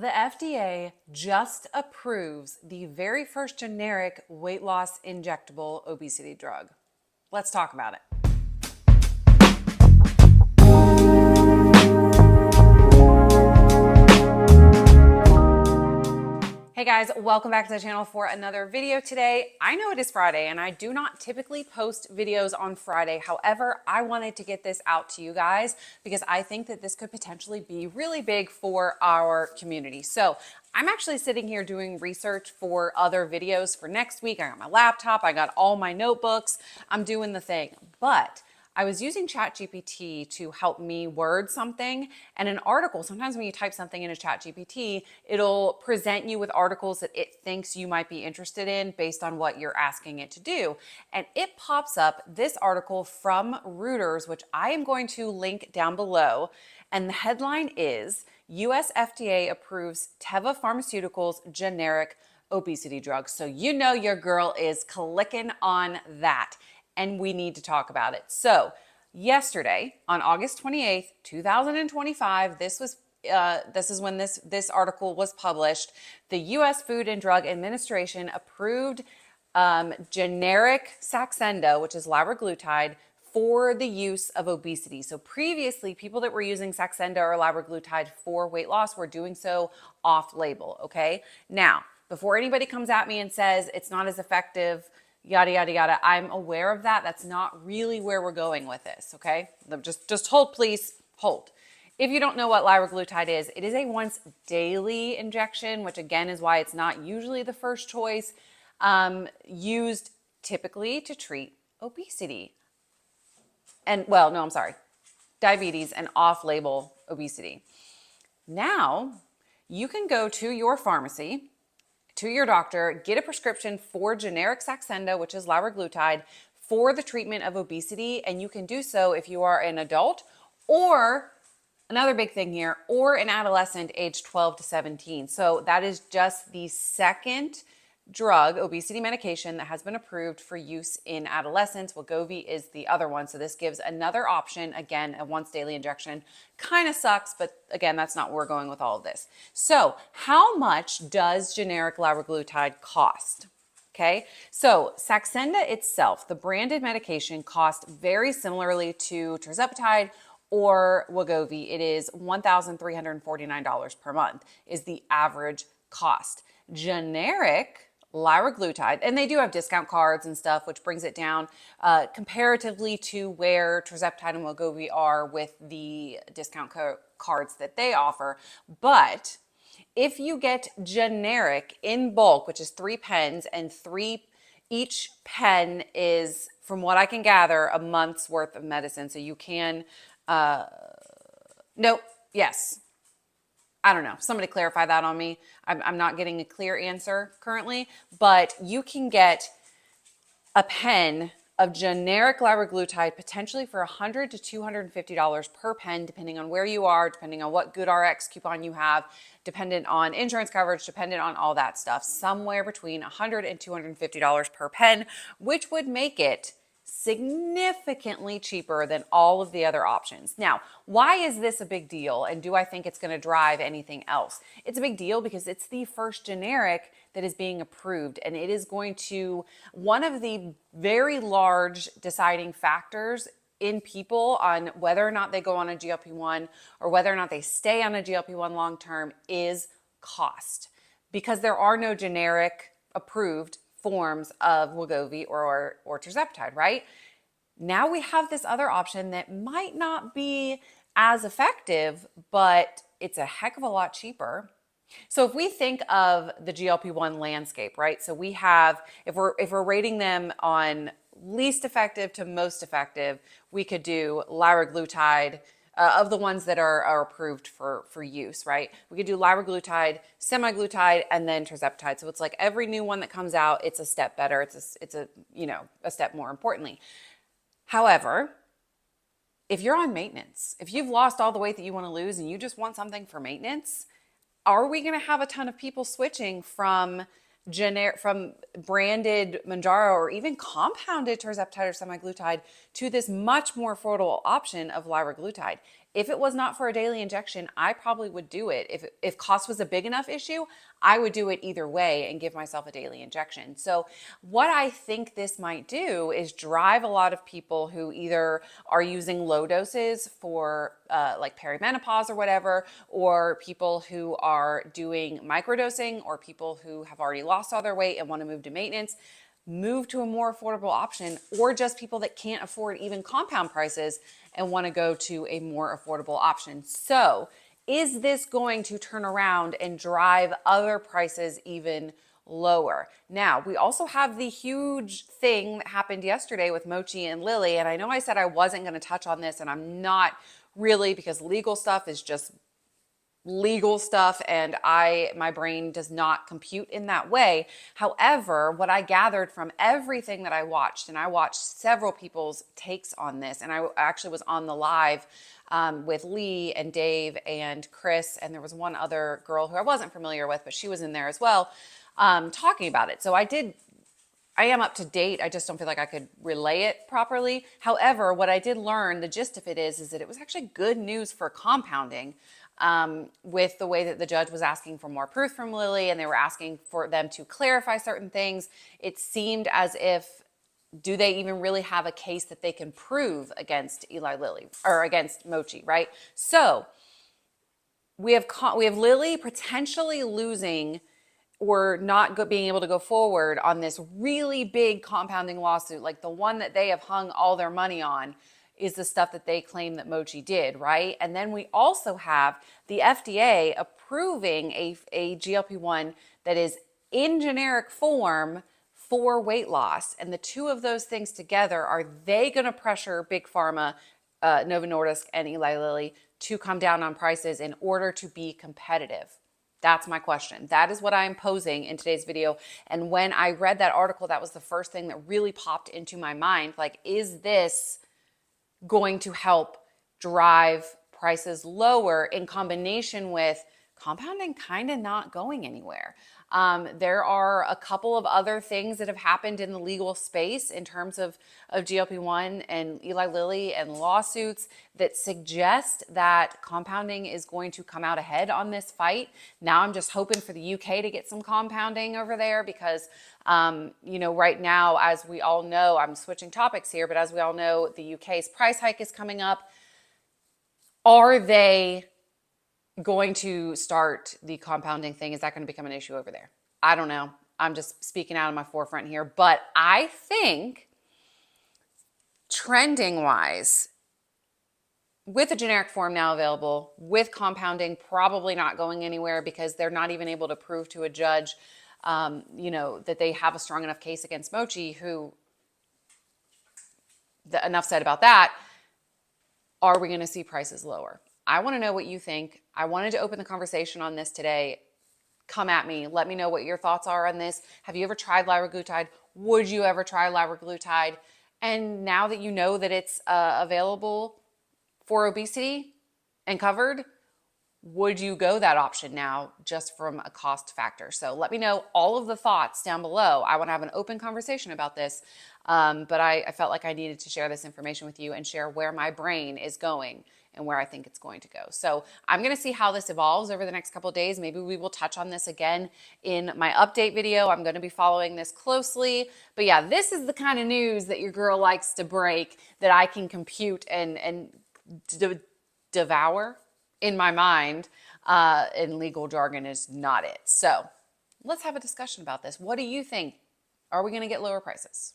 The FDA just approves the very first generic weight loss injectable obesity drug. Let's talk about it. Hey guys, welcome back to the channel for another video today. I know it is Friday and I do not typically post videos on Friday. However, I wanted to get this out to you guys because I think that this could potentially be really big for our community. So I'm actually sitting here doing research for other videos for next week. I got my laptop, I got all my notebooks, I'm doing the thing. But I was using ChatGPT to help me word something, and an article, sometimes when you type something into ChatGPT, it'll present you with articles that it thinks you might be interested in based on what you're asking it to do. And it pops up this article from Reuters, which I am going to link down below. And the headline is, US FDA approves Teva Pharmaceuticals generic obesity drugs. So you know your girl is clicking on that. And we need to talk about it. So yesterday, on August 28th, 2025, this is when this article was published. The U.S. Food and Drug Administration approved generic Saxenda, which is liraglutide, for the use of obesity. So previously, people that were using Saxenda or liraglutide for weight loss were doing so off-label, okay? Now, before anybody comes at me and says it's not as effective, yada, yada, yada. I'm aware of that. That's not really where we're going with this, okay? Just hold, please, hold. If you don't know what liraglutide is, it is a once daily injection, which again is why it's not usually the first choice, used typically to treat obesity. And well, no, I'm sorry, diabetes and off-label obesity. Now, you can go to your pharmacy, to your doctor, get a prescription for generic Saxenda, which is liraglutide, for the treatment of obesity. And you can do so if you are an adult or, another big thing here, or an adolescent aged 12 to 17. So that is just the second drug, obesity medication, that has been approved for use in adolescents. Wegovy is the other one. So this gives another option, again, a once daily injection. Kind of sucks, but again, that's not where we're going with all of this. So how much does generic liraglutide cost? Okay, so Saxenda itself, the branded medication, costs very similarly to tirzepatide or Wegovy. It is $1,349 per month is the average cost. Generic liraglutide, and they do have discount cards and stuff, which brings it down comparatively to where tirzepatide and Wegovy are with the discount cards that they offer. But if you get generic in bulk, which is 3 pens, and each pen is, from what I can gather, a month's worth of medicine. So you can, nope, yes. I don't know. Somebody clarify that on me. I'm not getting a clear answer currently, but you can get a pen of generic liraglutide potentially for $100 to $250 per pen, depending on where you are, depending on what GoodRx coupon you have, dependent on insurance coverage, dependent on all that stuff. Somewhere between $100 and $250 per pen, which would make it significantly cheaper than all of the other options. Now, why is this a big deal? And do I think it's going to drive anything else? It's a big deal because it's the first generic that is being approved, and it is going to, one of the very large deciding factors in people on whether or not they go on a GLP-1 or whether or not they stay on a GLP-1 long-term is cost, because there are no generic approved forms of Wegovy or tirzepatide, right? Now we have this other option that might not be as effective, but it's a heck of a lot cheaper. So if we think of the GLP-1 landscape, right? So we have, if we're rating them on least effective to most effective, we could do liraglutide, of the ones that are approved for use, right? We could do liraglutide, semaglutide, and then tirzepatide. So it's like every new one that comes out, it's a step better. It's a step more importantly. However, if you're on maintenance, if you've lost all the weight that you want to lose and you just want something for maintenance, are we going to have a ton of people switching from branded Mounjaro or even compounded tirzepatide or semaglutide to this much more affordable option of liraglutide? if it was not for a daily injection, I probably would do it. If cost was a big enough issue, I would do it either way and give myself a daily injection. So what I think this might do is drive a lot of people who either are using low doses for like perimenopause or whatever, or people who are doing microdosing, or people who have already lost all their weight and want to move to maintenance, move to a more affordable option, or just people that can't afford even compound prices and want to go to a more affordable option. So is this going to turn around and drive other prices even lower? Now, we also have the huge thing that happened yesterday with Mochi and Lily. And I know I said I wasn't going to touch on this, and I'm not really, because legal stuff is just legal stuff, and my brain does not compute in that way. However, what I gathered from everything that I watched, and I watched several people's takes on this, and I actually was on the live with Lee and Dave and Chris, and there was one other girl who I wasn't familiar with, but she was in there as well, talking about it. So I am up to date. I just don't feel like I could relay it properly. However, what I did learn, the gist of it is that it was actually good news for compounding, with the way that the judge was asking for more proof from Lily, and they were asking for them to clarify certain things. It seemed as if, do they even really have a case that they can prove against Eli Lilly or against Mochi, right? So we have Lily potentially losing or not being able to go forward on this really big compounding lawsuit, like the one that they have hung all their money on, is the stuff that they claim that Mochi did, right? And then we also have the FDA approving a GLP-1 that is in generic form for weight loss. And the two of those things together, are they going to pressure Big Pharma, Novo Nordisk, and Eli Lilly to come down on prices in order to be competitive? That's my question. That is what I'm posing in today's video. And when I read that article, that was the first thing that really popped into my mind. Like, is this going to help drive prices lower in combination with compounding kind of not going anywhere? There are a couple of other things that have happened in the legal space in terms of GLP-1 and Eli Lilly and lawsuits that suggest that compounding is going to come out ahead on this fight. Now I'm just hoping for the UK to get some compounding over there, because right now, as we all know, I'm switching topics here, but as we all know, the UK's price hike is coming up. Are they going to start the compounding thing? Is that going to become an issue over there? I don't know. I'm just speaking out of my forefront here, but I think trending wise, with a generic form now available, with compounding probably not going anywhere because they're not even able to prove to a judge, that they have a strong enough case against Mochi, enough said about that. Are we going to see prices lower? I want to know what you think. I wanted to open the conversation on this today. Come at me. Let me know what your thoughts are on this. Have you ever tried liraglutide? Would you ever try liraglutide? And now that you know that it's available for obesity and covered, would you go that option now just from a cost factor? So let me know all of the thoughts down below. I want to have an open conversation about this, but I felt like I needed to share this information with you and share where my brain is going and where I think it's going to go. So I'm going to see how this evolves over the next couple of days. Maybe we will touch on this again in my update video. I'm going to be following this closely. But yeah, this is the kind of news that your girl likes to break, that I can compute and devour in my mind. In legal jargon is not it. So let's have a discussion about this. What do you think? Are we going to get lower prices?